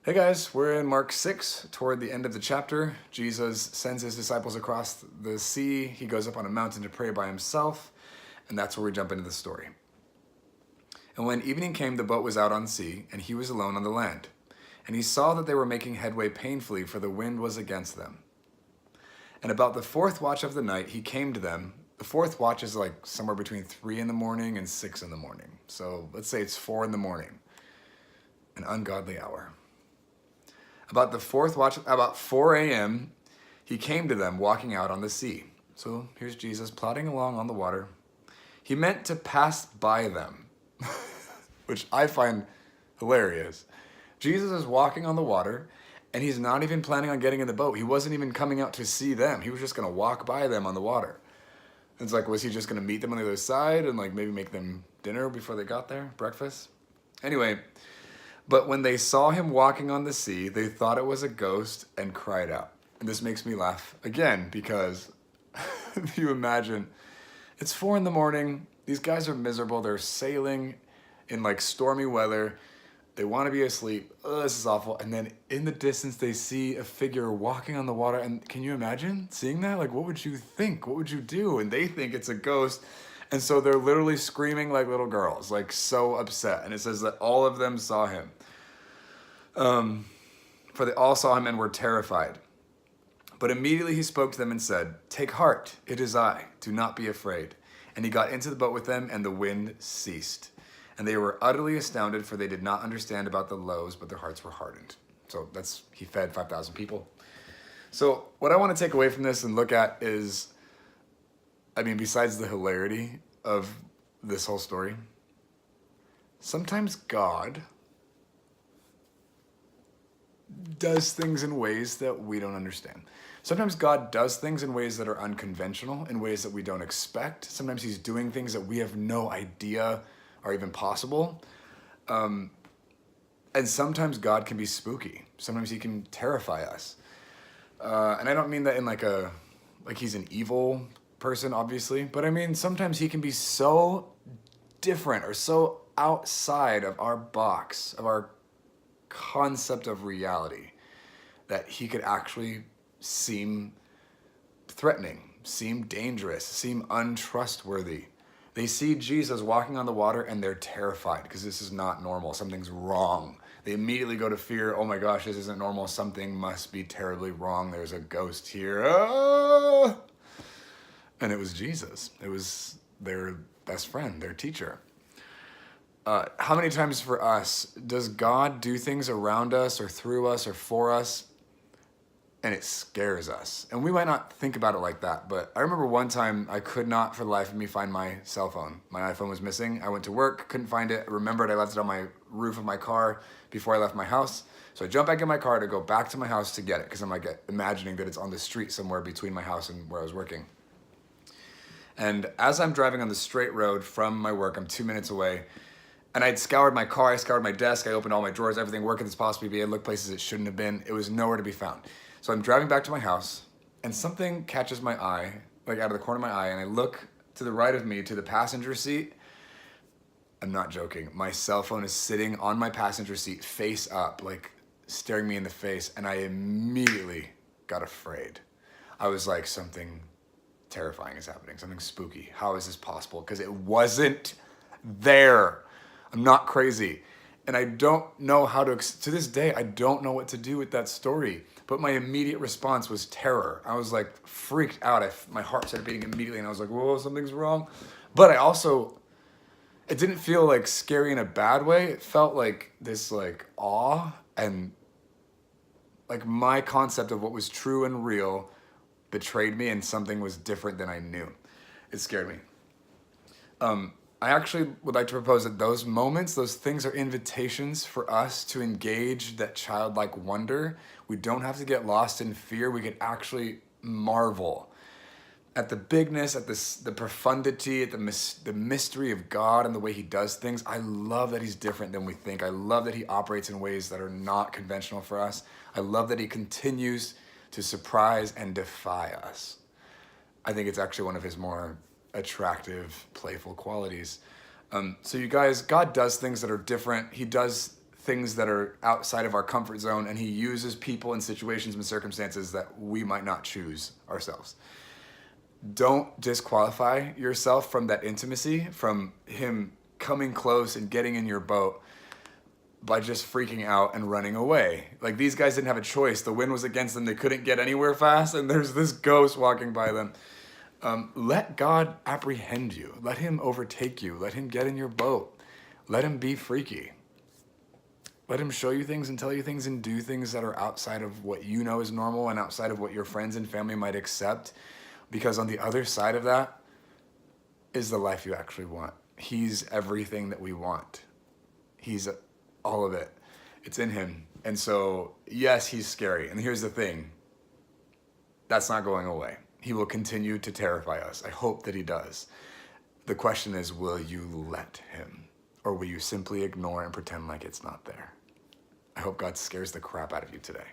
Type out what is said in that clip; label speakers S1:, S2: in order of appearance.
S1: Hey guys, we're in Mark 6, toward the end of the chapter. Jesus sends his disciples across the sea. He goes up on a mountain to pray by himself, and that's where we jump into the story. And when evening came, the boat was out on sea, and he was alone on the land. And he saw that they were making headway painfully, for the wind was against them. And about the fourth watch of the night, he came to them. The fourth watch is like somewhere between 3 in the morning and 6 in the morning. So let's say it's 4 in the morning, an ungodly hour. About the fourth watch, about 4 a.m., he came to them walking out on the sea. So here's Jesus plodding along on the water. He meant to pass by them, which I find hilarious. Jesus is walking on the water, and he's not even planning on getting in the boat. He wasn't even coming out to see them. He was just going to walk by them on the water. It's like, was he just going to meet them on the other side and like maybe make them dinner before they got there, breakfast? Anyway, but when they saw him walking on the sea, they thought it was a ghost and cried out. And this makes me laugh again because if you imagine, it's 4 in the morning. These guys are miserable. They're sailing in like stormy weather. They want to be asleep. Oh, this is awful. And then in the distance, they see a figure walking on the water. And can you imagine seeing that? Like, what would you think? What would you do? And they think it's a ghost. And so they're literally screaming like little girls, like so upset. And it says that all of them saw him. For they all saw him and were terrified. But immediately he spoke to them and said, "Take heart, it is I. Do not be afraid." And he got into the boat with them, and the wind ceased. And they were utterly astounded, for they did not understand about the loaves, but their hearts were hardened. So he fed 5,000 people. So what I want to take away from this and look at is, besides the hilarity of this whole story, sometimes God does things in ways that we don't understand. Sometimes God does things in ways that are unconventional, in ways that we don't expect. Sometimes he's doing things that we have no idea are even possible. And sometimes God can be spooky. Sometimes he can terrify us. And I don't mean that in like he's an evil person, obviously, but I mean, sometimes he can be so different or so outside of our box, of our concept of reality, that he could actually seem threatening, seem dangerous, seem untrustworthy. They see Jesus walking on the water and they're terrified because this is not normal. Something's wrong. They immediately go to fear. Oh my gosh, this isn't normal. Something must be terribly wrong. There's a ghost here. Ah! And it was Jesus. It was their best friend, their teacher. How many times for us does God do things around us or through us or for us and it scares us? And we might not think about it like that, but I remember one time I could not for the life of me find my cell phone. My iPhone was missing. I went to work, couldn't find it. I remembered I left it on my roof of my car before I left my house. So I jumped back in my car to go back to my house to get it because I'm like imagining that it's on the street somewhere between my house and where I was working. And as I'm driving on the straight road from my work, I'm 2 minutes away, and I'd scoured my car, I scoured my desk, I opened all my drawers, everything working that's possibly be. I looked places it shouldn't have been. It was nowhere to be found. So I'm driving back to my house, and something catches my eye, like out of the corner of my eye, and I look to the right of me to the passenger seat. I'm not joking. My cell phone is sitting on my passenger seat, face up, like staring me in the face, and I immediately got afraid. I was like, something terrifying is happening, something spooky. How is this possible? Because it wasn't there. I'm not crazy. And I don't know how to this day, I don't know what to do with that story. But my immediate response was terror. I was like freaked out. My heart started beating immediately and I was like, whoa, something's wrong. But it didn't feel like scary in a bad way. It felt like this like awe and like my concept of what was true and real betrayed me and something was different than I knew. It scared me. I actually would like to propose that those moments, those things are invitations for us to engage that childlike wonder. We don't have to get lost in fear. We can actually marvel at the bigness, at the profundity, at the mystery of God and the way he does things. I love that he's different than we think. I love that he operates in ways that are not conventional for us. I love that he continues to surprise and defy us. I think it's actually one of his more attractive, playful qualities. So you guys, God does things that are different. He does things that are outside of our comfort zone, and he uses people and situations and circumstances that we might not choose ourselves. Don't disqualify yourself from that intimacy, from him coming close and getting in your boat by just freaking out and running away. Like, these guys didn't have a choice. The wind was against them. They couldn't get anywhere fast, and there's this ghost walking by them. Let God apprehend you. Let him overtake you. Let him get in your boat. Let him be freaky. Let him show you things and tell you things and do things that are outside of what you know is normal and outside of what your friends and family might accept. Because on the other side of that is the life you actually want. He's everything that we want. He's all of it. It's in him. And so, yes, he's scary. And here's the thing. That's not going away. He will continue to terrify us. I hope that he does. The question is, will you let him? Or will you simply ignore and pretend like it's not there? I hope God scares the crap out of you today.